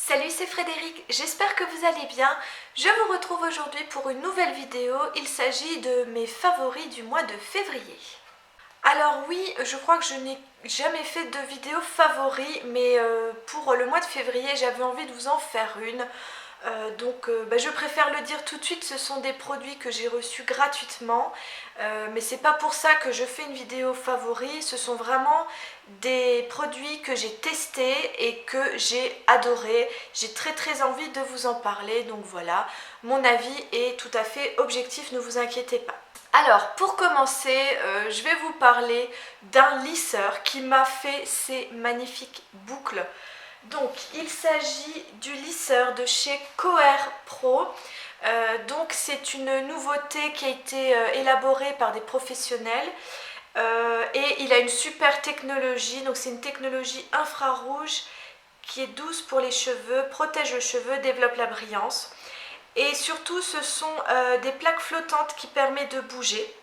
Salut, c'est Frédéric, j'espère que vous allez bien. Je vous retrouve aujourd'hui pour une nouvelle vidéo. Il s'agit de mes favoris du mois de février. Alors oui, je crois que je n'ai jamais fait de vidéo favoris, mais pour le mois de février, j'avais envie de vous en faire une. Je préfère le dire tout de suite, ce sont des produits que j'ai reçus gratuitement, mais c'est pas pour ça que je fais une vidéo favori. Ce sont vraiment des produits que j'ai testés et que j'ai adoré. J'ai très envie de vous en parler, donc voilà, mon avis est tout à fait objectif, ne vous inquiétez pas. Alors pour commencer, je vais vous parler d'un lisseur qui m'a fait ces magnifiques boucles. Donc il s'agit du lisseur de chez Coher Pro. Donc c'est une nouveauté qui a été élaborée par des professionnels et il a une super technologie. Donc c'est une technologie infrarouge qui est douce pour les cheveux, protège le cheveu, développe la brillance. Et surtout ce sont des plaques flottantes qui permettent de bouger.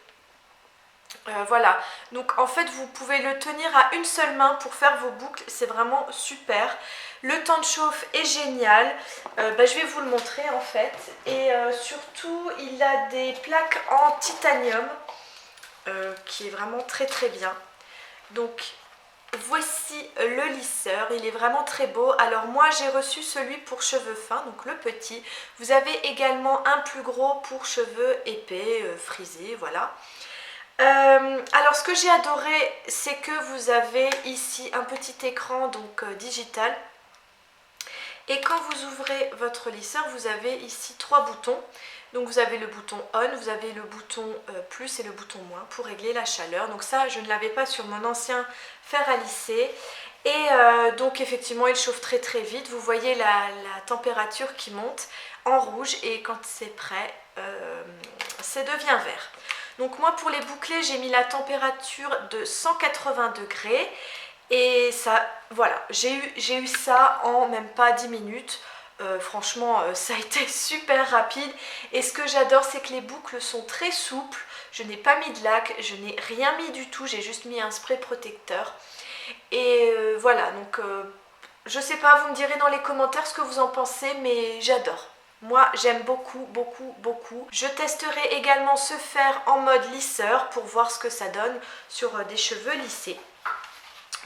Voilà, donc en fait vous pouvez le tenir à une seule main pour faire vos boucles, c'est vraiment super. Le temps de chauffe est génial, je vais vous le montrer en fait. Et surtout il a des plaques en titanium qui est vraiment très bien. Donc voici le lisseur, il est vraiment très beau. Alors moi j'ai reçu celui pour cheveux fins, donc le petit. Vous avez également un plus gros pour cheveux épais, frisés, voilà. Alors ce que j'ai adoré, c'est que vous avez ici un petit écran donc digital, et quand vous ouvrez votre lisseur, vous avez ici trois boutons. Donc vous avez le bouton on, vous avez le bouton plus et le bouton moins pour régler la chaleur. Donc ça je ne l'avais pas sur mon ancien fer à lisser. Et donc effectivement il chauffe très vite. Vous voyez la température qui monte en rouge, et quand c'est prêt, ça devient vert. Donc moi pour les boucler j'ai mis la température de 180 degrés. Et ça, voilà, j'ai eu ça en même pas 10 minutes. Franchement ça a été super rapide. Et ce que j'adore, c'est que les boucles sont très souples. Je n'ai pas mis de lac, je n'ai rien mis du tout, j'ai juste mis un spray protecteur. Et voilà, donc je sais pas, vous me direz dans les commentaires ce que vous en pensez, mais j'adore. Moi j'aime beaucoup. Je testerai également ce fer en mode lisseur pour voir ce que ça donne sur des cheveux lissés.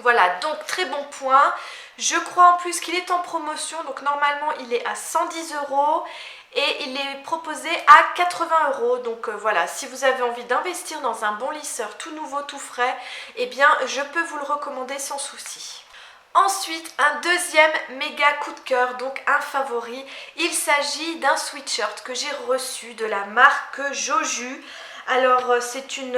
Voilà, donc très bon point. Je crois en plus qu'il est en promotion, donc normalement il est à 110 € et il est proposé à 80 €. Donc voilà, si vous avez envie d'investir dans un bon lisseur tout nouveau, tout frais, eh bien je peux vous le recommander sans souci. Ensuite, un deuxième méga coup de cœur, donc un favori. Il s'agit d'un sweatshirt que j'ai reçu de la marque Joju. Alors c'est une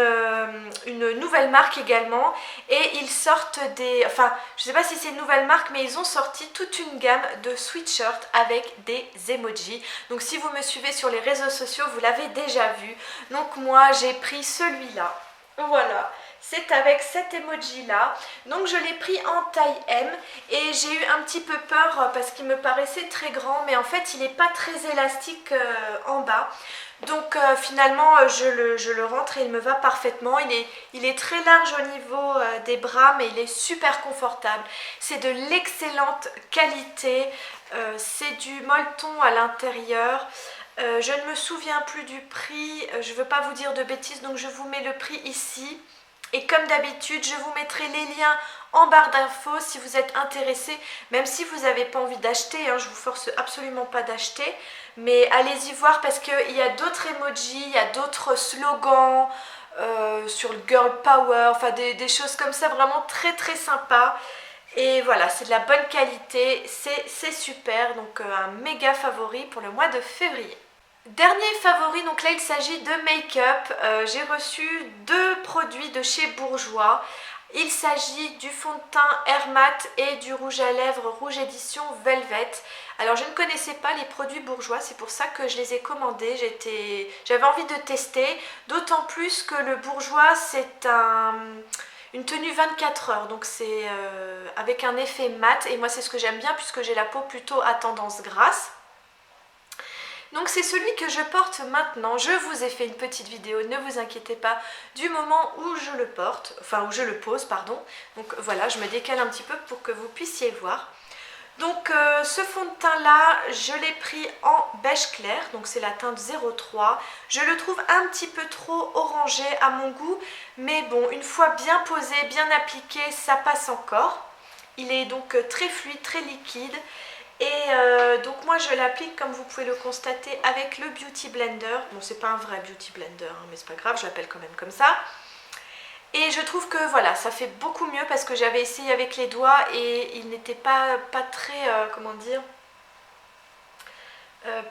nouvelle marque également, et ils sortent des... Enfin, je ne sais pas si c'est une nouvelle marque, mais ils ont sorti toute une gamme de sweatshirts avec des emojis. Donc si vous me suivez sur les réseaux sociaux, vous l'avez déjà vu. Donc moi j'ai pris celui-là, voilà. C'est avec cet emoji là, donc je l'ai pris en taille M, et j'ai eu un petit peu peur parce qu'il me paraissait très grand, mais en fait il n'est pas très élastique en bas. Donc finalement je le rentre et il me va parfaitement. Il est très large au niveau des bras, mais il est super confortable. C'est de l'excellente qualité, c'est du molleton à l'intérieur. Je ne me souviens plus du prix, je ne veux pas vous dire de bêtises, donc je vous mets le prix ici. Et comme d'habitude, je vous mettrai les liens en barre d'infos si vous êtes intéressés, même si vous n'avez pas envie d'acheter, hein, je ne vous force absolument pas d'acheter, mais allez-y voir parce qu'il y a d'autres emojis, il y a d'autres slogans sur le girl power, enfin des choses comme ça vraiment très sympa. Et voilà, c'est de la bonne qualité, c'est super, donc un méga favori pour le mois de février. Dernier favori, donc là il s'agit de make-up. J'ai reçu deux produits de chez Bourjois. Il s'agit du fond de teint Air Matte et du rouge à lèvres Rouge Édition Velvet. Alors je ne connaissais pas les produits Bourjois, c'est pour ça que je les ai commandés. J'avais envie de tester, d'autant plus que le Bourjois c'est une tenue 24 heures, donc c'est avec un effet mat, et moi c'est ce que j'aime bien puisque j'ai la peau plutôt à tendance grasse. Donc c'est celui que je porte maintenant. Je vous ai fait une petite vidéo, ne vous inquiétez pas, du moment où je le porte, enfin où je le pose, pardon. Donc voilà, je me décale un petit peu pour que vous puissiez voir. Donc ce fond de teint là, je l'ai pris en beige clair, donc c'est la teinte 03. Je le trouve un petit peu trop orangé à mon goût, mais bon, une fois bien posé, bien appliqué, ça passe encore. Il est donc très fluide, très liquide. Et donc moi je l'applique comme vous pouvez le constater avec le Beauty Blender. Bon, c'est pas un vrai Beauty Blender, hein, mais c'est pas grave, je l'appelle quand même comme ça. Et je trouve que voilà, ça fait beaucoup mieux parce que j'avais essayé avec les doigts et il n'était pas très, comment dire,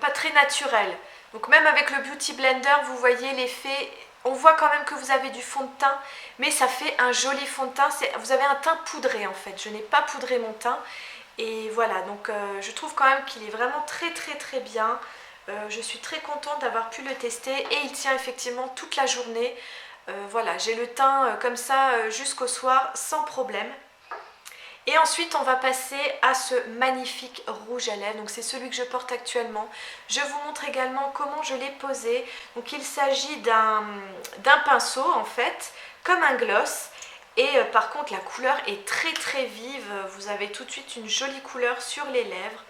pas très naturel. Donc même avec le Beauty Blender, vous voyez l'effet, on voit quand même que vous avez du fond de teint, mais ça fait un joli fond de teint. Vous avez un teint poudré en fait, je n'ai pas poudré mon teint. Et voilà, donc je trouve quand même qu'il est vraiment très bien. Je suis très contente d'avoir pu le tester et il tient effectivement toute la journée. Voilà, j'ai le teint comme ça jusqu'au soir sans problème. Et ensuite on va passer à ce magnifique rouge à lèvres, donc c'est celui que je porte actuellement. Je vous montre également comment je l'ai posé. Donc il s'agit d'un pinceau en fait, comme un gloss. Et par contre la couleur est très vive, vous avez tout de suite une jolie couleur sur les lèvres.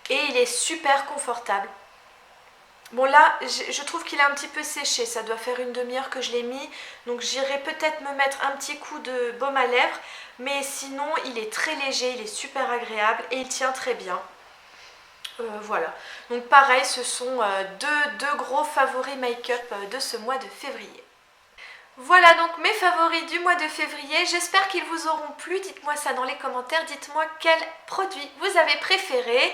Et il est super confortable. Bon là, je trouve qu'il est un petit peu séché, ça doit faire une demi-heure que je l'ai mis, donc j'irai peut-être me mettre un petit coup de baume à lèvres, mais sinon il est très léger, il est super agréable et il tient très bien. Voilà, donc pareil, ce sont deux gros favoris make-up de ce mois de février. Voilà donc mes favoris du mois de février, j'espère qu'ils vous auront plu, dites-moi ça dans les commentaires, dites-moi quel produit vous avez préféré.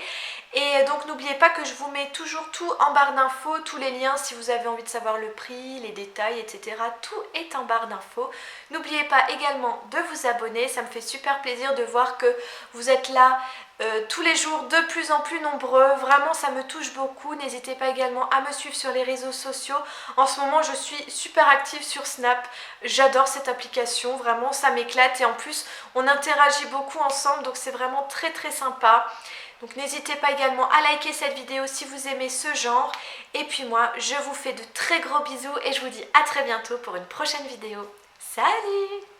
Et donc n'oubliez pas que je vous mets toujours tout en barre d'infos, tous les liens si vous avez envie de savoir le prix, les détails, etc. Tout est en barre d'infos. N'oubliez pas également de vous abonner, ça me fait super plaisir de voir que vous êtes là tous les jours de plus en plus nombreux. Vraiment ça me touche beaucoup, n'hésitez pas également à me suivre sur les réseaux sociaux. En ce moment je suis super active sur Snap, j'adore cette application, vraiment ça m'éclate et en plus on interagit beaucoup ensemble donc c'est vraiment très sympa. Donc n'hésitez pas également à liker cette vidéo si vous aimez ce genre. Et puis moi, je vous fais de très gros bisous et je vous dis à très bientôt pour une prochaine vidéo. Salut!